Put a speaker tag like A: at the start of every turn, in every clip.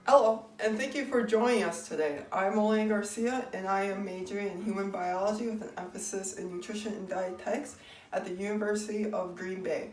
A: Hello, and thank you for joining us today. I'm Elaine Garcia, and I am majoring in human biology with an emphasis in nutrition and dietetics at the University of Green Bay.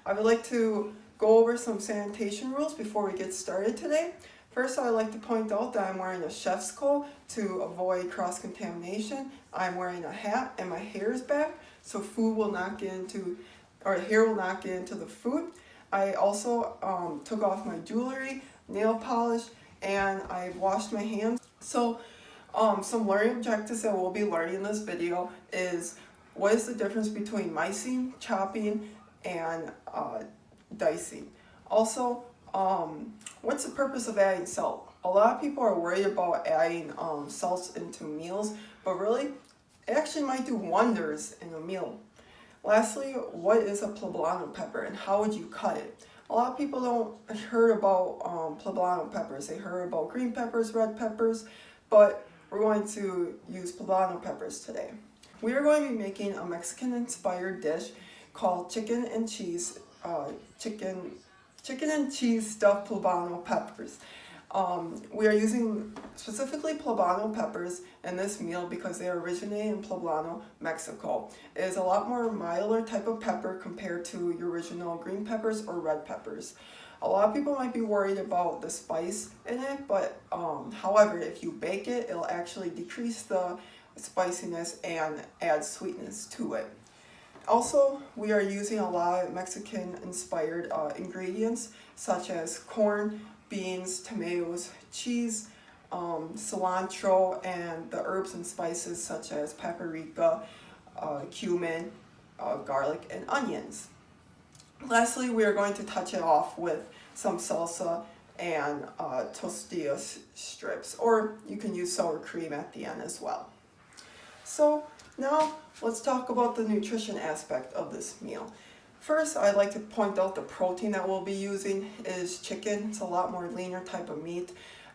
A: I would like to go over some sanitation rules before we get started today. First, I'd like to point out that I'm wearing a chef's coat to avoid cross-contamination. I'm wearing a hat and my hair is back, so food will not get into, or hair will not get into the food. I also took off my jewelry, nail polish, and I washed my hands. So some learning objectives that we'll be learning in this video is what is the difference between micing, chopping, and dicing. Also, what's the purpose of adding salt? A lot of people are worried about adding salts into meals, but really, it actually might do wonders in a meal. Lastly, what is a poblano pepper and how would you cut it? A lot of people don't heard about poblano peppers. They heard about green peppers, red peppers, but we're going to use poblano peppers today. We are going to be making a Mexican-inspired dish called chicken and cheese stuffed poblano peppers. We are using specifically poblano peppers in this meal because they originate in Poblano, Mexico. It is a lot more milder type of pepper compared to your original green peppers or red peppers. A lot of people might be worried about the spice in it, but however, if you bake it, it'll actually decrease the spiciness and add sweetness to it. Also, we are using a lot of Mexican-inspired ingredients such as corn, beans, tomatoes, cheese, cilantro, and the herbs and spices such as paprika, cumin, garlic, and onions. Lastly, we are going to touch it off with some salsa and tortilla strips, or you can use sour cream at the end as well. So now let's talk about the nutrition aspect of this meal. First, I'd like to point out the protein that we'll be using is chicken. It's a lot more leaner type of meat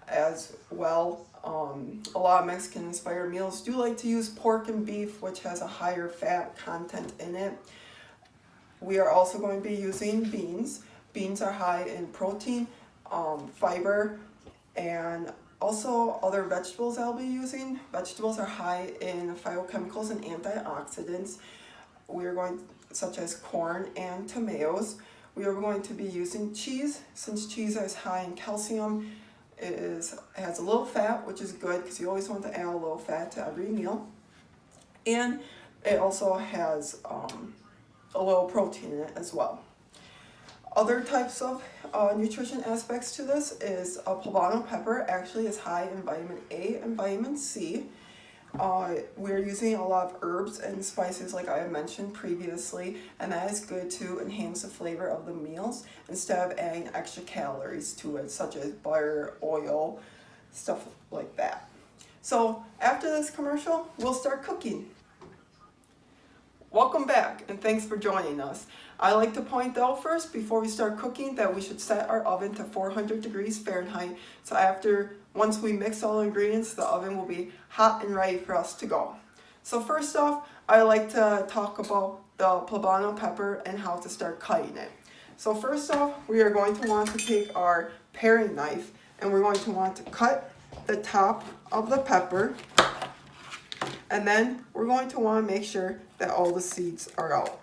A: as well. A lot of Mexican-inspired meals do like to use pork and beef, which has a higher fat content in it. We are also going to be using beans. Beans are high in protein, fiber, and also other vegetables I'll be using. Vegetables are high in phytochemicals and antioxidants. We are going such as corn and tomatoes. We are going to be using cheese. Since cheese is high in calcium, it has a little fat, which is good because you always want to add a little fat to every meal. And it also has a little protein in it as well. Other types of nutrition aspects to this is a poblano pepper actually is high in vitamin A and vitamin C. We're using a lot of herbs and spices like I mentioned previously, and that is good to enhance the flavor of the meals instead of adding extra calories to it, such as butter, oil, stuff like that. So after this commercial, we'll start cooking. Welcome back, and thanks for joining us. I like to point out first, before we start cooking, that we should set our oven to 400 degrees Fahrenheit. So once we mix all the ingredients, the oven will be hot and ready for us to go. So first off, I like to talk about the poblano pepper and how to start cutting it. So first off, we are going to want to take our paring knife, and we're going to want to cut the top of the pepper. And then we're going to want to make sure that all the seeds are out.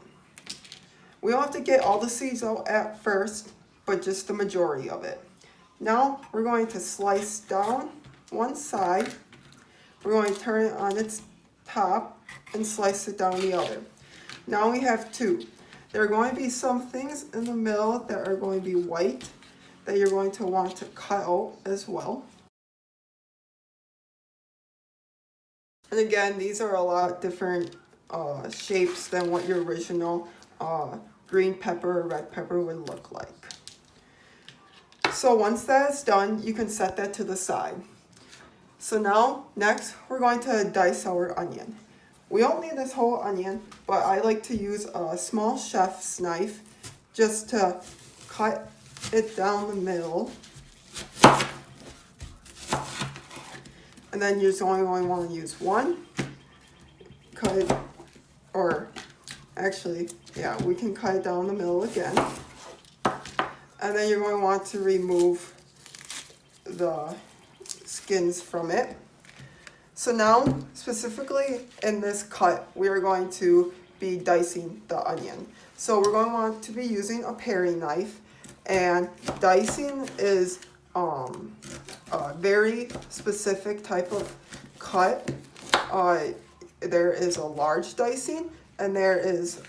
A: We don't have to get all the seeds out at first, but just the majority of it. Now we're going to slice down one side. We're going to turn it on its top and slice it down the other. Now we have two. There are going to be some things in the middle that are going to be white that you're going to want to cut out as well. And again, these are a lot different shapes than what your original green pepper or red pepper would look like. So once that's done, you can set that to the side. So now, next, we're going to dice our onion. We don't need this whole onion, but I like to use a small chef's knife just to cut it down the middle. And then you just only want to use one. Cut it, or actually, yeah, we can cut it down the middle again. And then you're going to want to remove the skins from it. So now, specifically in this cut, we are going to be dicing the onion. So we're going to want to be using a paring knife, and dicing is a very specific type of cut. There is a large dicing, and there is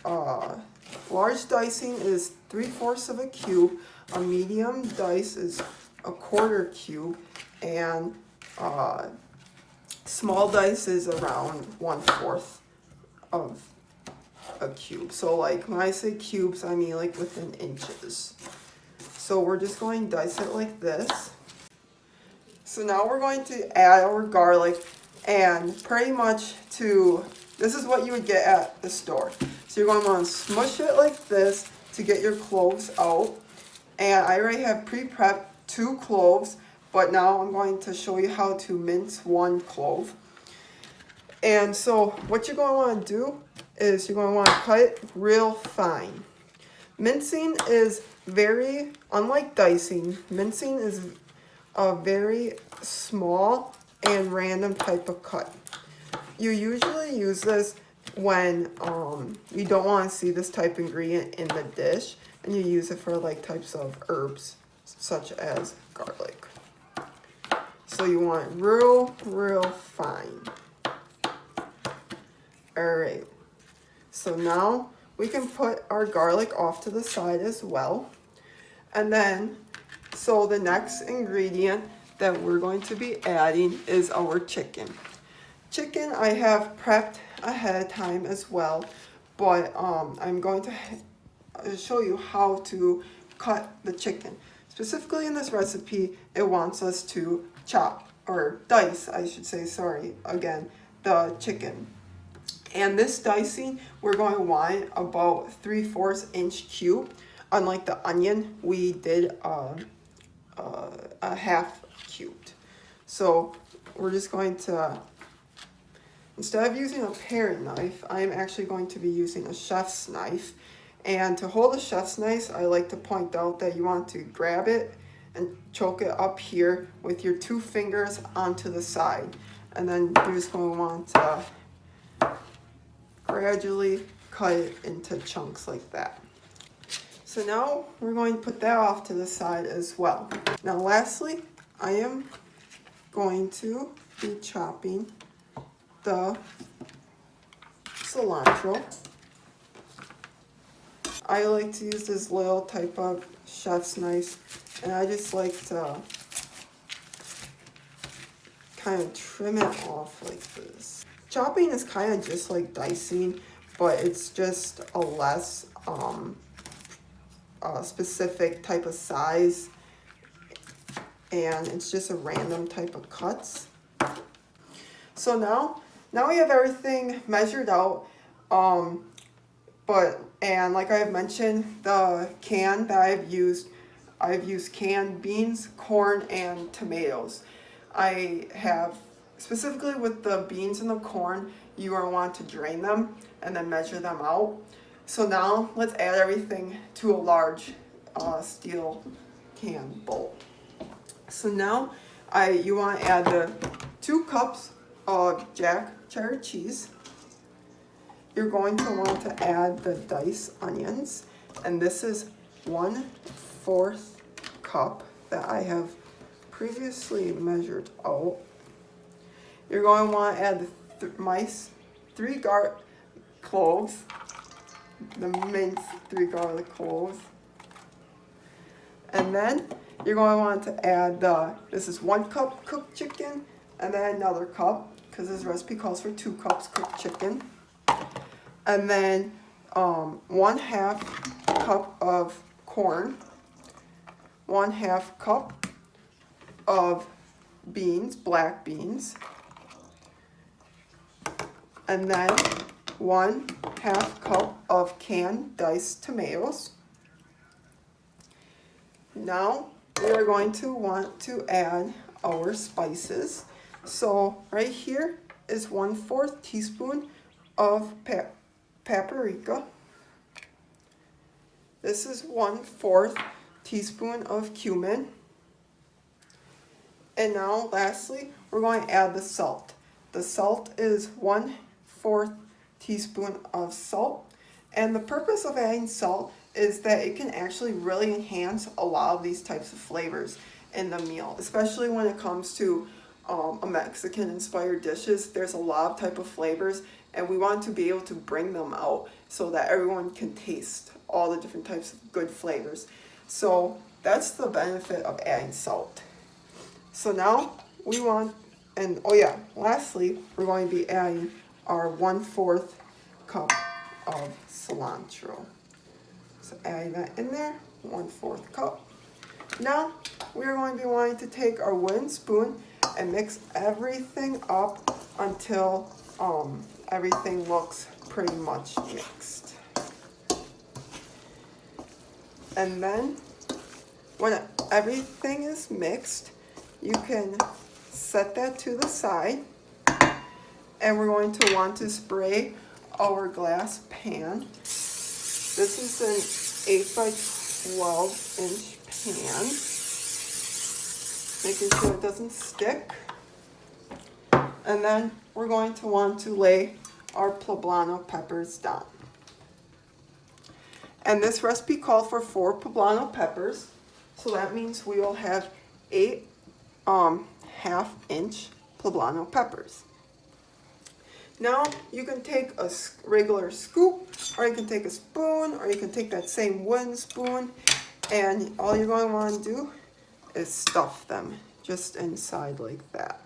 A: large dicing is 3/4 of a cube. A medium dice is a 1/4 cube, and small dice is around 1/4 of a cube. So like when I say cubes, I mean like within inches. So we're just going to dice it like this. So now we're going to add our garlic, and pretty much this is what you would get at the store. So you're going to want to smush it like this to get your cloves out. And I already have pre-prepped 2 cloves, but now I'm going to show you how to mince 1 clove. And so what you're going to want to do is you're going to want to cut it real fine. Mincing is unlike dicing, mincing is a very small and random type of cut. You usually use this when you don't want to see this type of ingredient in the dish, and you use it for like types of herbs such as garlic. So you want it real fine. Alright, so now we can put our garlic off to the side as well. And then, so the next ingredient that we're going to be adding is our chicken. Chicken I have prepped ahead of time as well, but I'm going to show you how to cut the chicken. Specifically in this recipe, it wants us to chop, or dice, I should say, sorry, again, the chicken. And this dicing, we're going to want about 3/4 inch cube. Unlike the onion, we did a half cubed. So we're just going to, instead of using a paring knife, I'm actually going to be using a chef's knife. And to hold a chef's knife, I like to point out that you want to grab it and choke it up here with your 2 fingers onto the side. And then you're just going to want to gradually cut it into chunks like that. So now we're going to put that off to the side as well. Now lastly, I am going to be chopping the cilantro. I like to use this little type of chef's knife, and I just like to kind of trim it off like this. Chopping is kind of just like dicing, but it's just a less specific type of size, and it's just a random type of cuts. So now we have everything measured out, and like I have mentioned, the can that I've used canned beans, corn, and tomatoes. I have, specifically with the beans and the corn, you are want to drain them and then measure them out. So now let's add everything to a large steel can bowl. So now you want to add the 2 cups of Jack cheddar cheese. You're going to want to add the diced onions, and this is 1/4 cup that I have previously measured out. You're going to want to add my 3 garlic cloves, the minced 3 garlic cloves, and then you're going to want to add this is 1 cup cooked chicken, and then another cup, because this recipe calls for 2 cups cooked chicken, and then 1/2 cup of corn, 1/2 cup of beans, black beans, and then 1/2 cup of canned diced tomatoes. Now we are going to want to add our spices. So right here is 1/4 teaspoon of paprika. This is 1/4 teaspoon of cumin. And now lastly, we're going to add the salt. The salt is 1/4 teaspoon of salt. And the purpose of adding salt is that it can actually really enhance a lot of these types of flavors in the meal, especially when it comes to a Mexican inspired dishes. There's a lot of type of flavors, and we want to be able to bring them out so that everyone can taste all the different types of good flavors. So that's the benefit of adding salt. So now we want, and oh yeah, lastly, we're going to be adding our 1/4 cup of cilantro. So adding that in there, 1/4 cup. Now we're going to be wanting to take our wooden spoon and mix everything up until everything looks pretty much mixed. And then when everything is mixed, you can set that to the side, and we're going to want to spray our glass pan. This is an 8 by 12 inch pan, making sure it doesn't stick. And then we're going to want to lay our poblano peppers down. And this recipe called for 4 poblano peppers, so that means we will have 8 1/2-inch poblano peppers. Now you can take a regular scoop, or you can take a spoon, or you can take that same wooden spoon, and all you're going to want to do is stuff them just inside like that.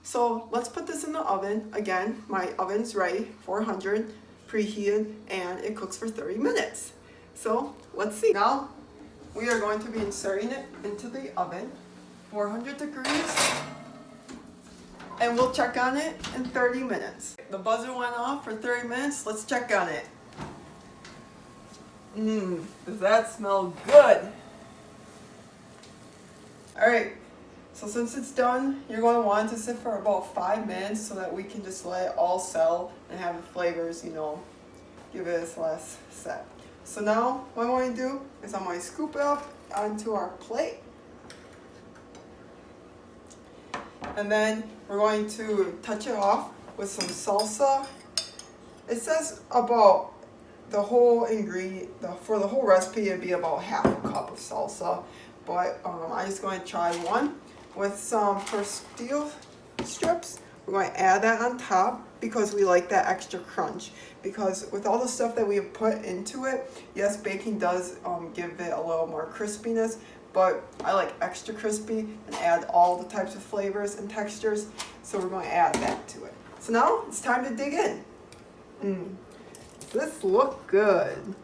A: So let's put this in the oven. Again, my oven's ready, 400, preheated, and it cooks for 30 minutes. So let's see. Now we are going to be inserting it into the oven, 400 degrees, and we'll check on it in 30 minutes. The buzzer went off for 30 minutes. Let's check on it. Does that smell good? All right. So since it's done, you're going to want it to sit for about 5 minutes so that we can just let it all settle and have the flavors, give it its last set. So now what I'm going to do is I'm going to scoop it up onto our plate. And then we're going to touch it off with some salsa. It says about the whole ingredient, for the whole recipe, it'd be about 1/2 cup of salsa. But I'm just going to try one with some tortilla strips. We're going to add that on top because we like that extra crunch. Because with all the stuff that we have put into it, yes, baking does give it a little more crispiness, but I like extra crispy and add all the types of flavors and textures. So we're going to add that to it. So now it's time to dig in. This looks good.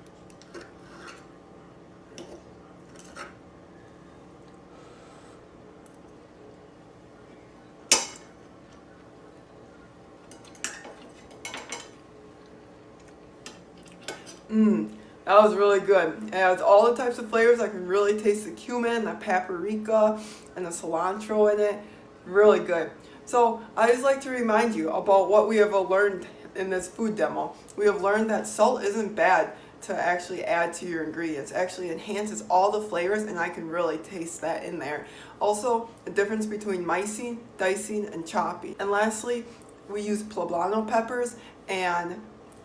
A: That was really good. It has all the types of flavors. I can really taste the cumin, the paprika, and the cilantro in it. Really good. So I just like to remind you about what we have learned in this food demo. We have learned that salt isn't bad to actually add to your ingredients. It actually enhances all the flavors, and I can really taste that in there. Also, the difference between micing, dicing, and chopping. And lastly, we use poblano peppers, and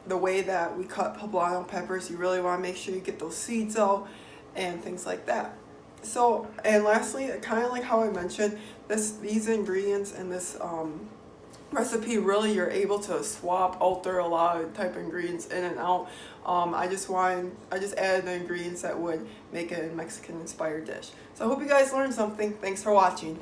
A: the way that we cut poblano peppers, you really want to make sure you get those seeds out and things like that. So, and lastly, kind of like how I mentioned, these ingredients in this recipe, really you're able to swap, alter a lot of type of ingredients in and out. I just added the ingredients that would make it a Mexican inspired dish. So I hope you guys learned something. Thanks for watching.